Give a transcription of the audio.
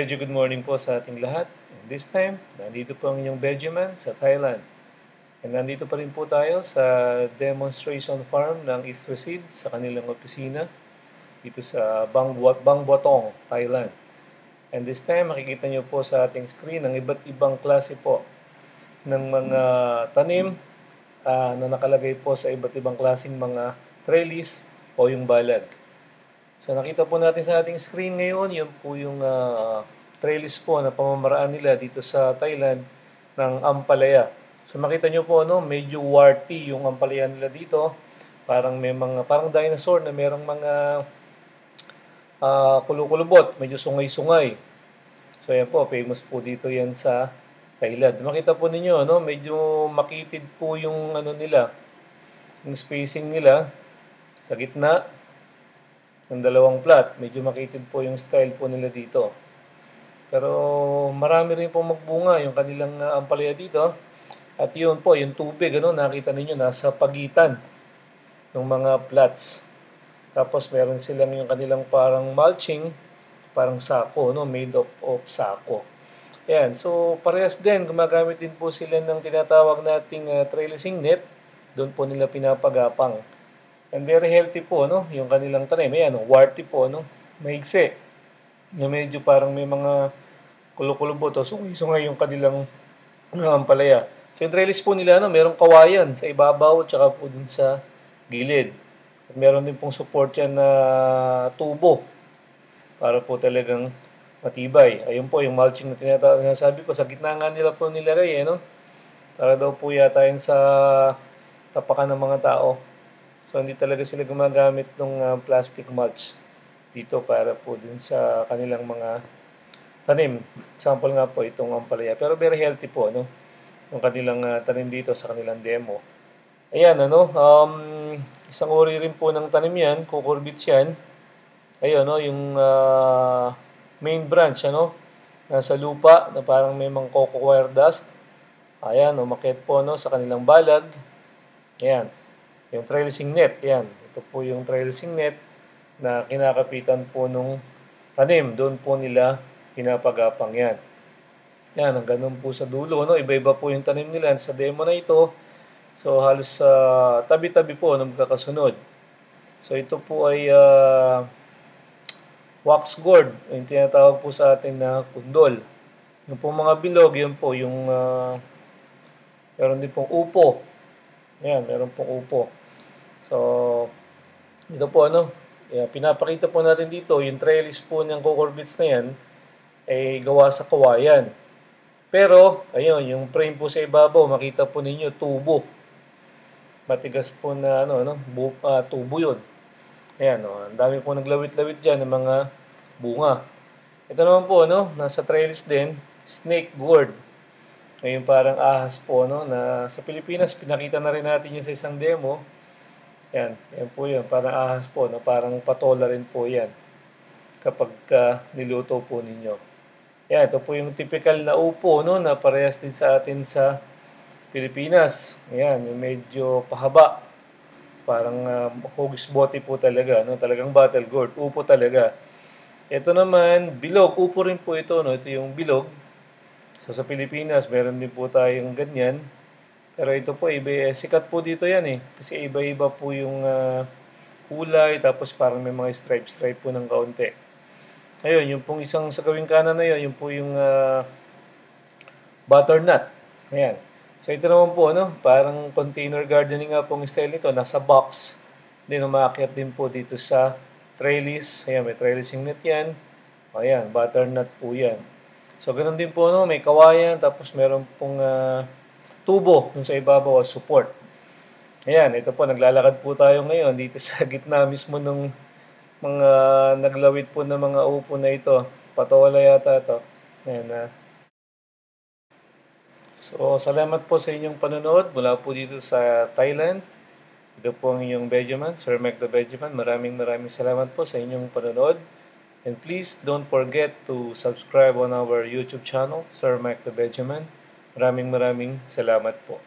Medyo good morning po sa ating lahat. And this time, nandito po ang inyong Benjamin sa Thailand. And nandito pa rin po tayo sa demonstration farm ng East Seed sa kanilang opisina dito sa Bang Botong, Thailand. And this time, makikita nyo po sa ating screen ang iba't ibang klase po ng mga tanim na nakalagay po sa iba't ibang klaseng mga trellis o yung balag. So nakita po natin sa ating screen ngayon, yun po yung trellis po na pamamaraan nila dito sa Thailand ng ampalaya. So makita nyo po, medyo warty yung ampalaya nila dito. Parang may mga, parang dinosaur na merong mga kulukulubot, medyo sungay-sungay. So yan po, famous po dito yan sa Thailand. Makita po ninyo, medyo makitid po yung nila, yung spacing nila sa gitna ng dalawang plat. Medyo makitid po yung style po nila dito. Pero marami rin po magbunga yung kanilang ampalaya dito. At yun po, yung tubig, nakita ninyo, nasa pagitan ng mga plats. Tapos meron silang yung kanilang parang mulching, parang sako, made of sako. Ayan, so parehas din, gumagamit din po sila ng tinatawag nating trellising net. Doon po nila pinapagapang. And very healthy po, yung kanilang tanim. Ayan, warty po, maigsi. Yung medyo parang may mga kulukulubot o sungay-sungay yung kanilang ampalaya. So yung trellis po nila, merong kawayan sa ibabaw at saka po dun sa gilid. At meron din pong support yan na tubo para po talagang matibay. Ayun po yung mulching na tinasabi ko. Sa gitna nga nila po nilagay, para daw po yata yun sa tapakan ng mga tao. So hindi talaga sila gumagamit ng plastic mulch dito para po din sa kanilang mga tanim. Example nga po itong ampalaya. Pero very healthy po, yung kanilang tanim dito sa kanilang demo. Ayan, isang uri rin po ng tanim yan, cucurbits yan. Ayun, yung main branch, nasa lupa na parang may mga coco wire dust. Ayan, umakyat po, sa kanilang balag. Ayan. Yung trellising net, yan. Ito po yung trellising net na kinakapitan po nung tanim. Doon po nila pinapagapang yan. Yan, ang ganun po sa dulo. Iba-iba po yung tanim nila sa demo na ito. So, halos tabi-tabi po na magkakasunod. So, ito po ay wax gourd. Yung tinatawag po sa atin na kundol. Yung po mga bilog, yun po yung meron din pong upo. Yan, meron pong upo. So, ito po pinapakita po natin dito, yung trellis po ng cucurbits na yan ay gawa sa kawayan. Pero, ayun, yung frame po sa ibabaw, makita po ninyo, tubo. Matigas po na, tubo yun. Ayan, ang dami po naglawit-lawit dyan ng mga bunga. Ito naman po, nasa trellis din, snake gourd. Ngayon parang ahas po, na sa Pilipinas, pinakita na rin natin yun sa isang demo. Yan po yun, parang ahas po, parang patola rin po yan kapag niluto po ninyo. Yan, ito po yung typical na upo, na parehas din sa atin sa Pilipinas. Yan, yung medyo pahaba. Parang hugis bote po talaga, talagang battle gourd, upo talaga. Ito naman, bilog, upo rin po ito, ito yung bilog. So sa Pilipinas, meron din po tayong ganyan. Pero ito po, sikat po dito yan kasi iba-iba po yung kulay, tapos parang may mga stripe po ng kaunti. Ayun, yung pong isang sa gawing kanan na yun, yung po yung butternut. Ayan. So ito naman po, parang container gardening nga pong style nito, nasa box. Then umakyat din po dito sa trellis. Ayan, may trellising net yan. Ayan, butternut po yan. So ganun din po, may kawayan, tapos meron pong tubo dun sa ibabaw as support. Ayan, ito po, naglalakad po tayo ngayon dito sa gitna mismo ng mga naglawit po ng mga upo na ito. Patola yata ito. Ayan. So, salamat po sa inyong panonood mula po dito sa Thailand. Ito po ang inyong Benjamin, Sir Mac the Benjamin. Maraming salamat po sa inyong panonood. And please don't forget to subscribe on our YouTube channel, Sir Mac the Benjamin. Maraming salamat po.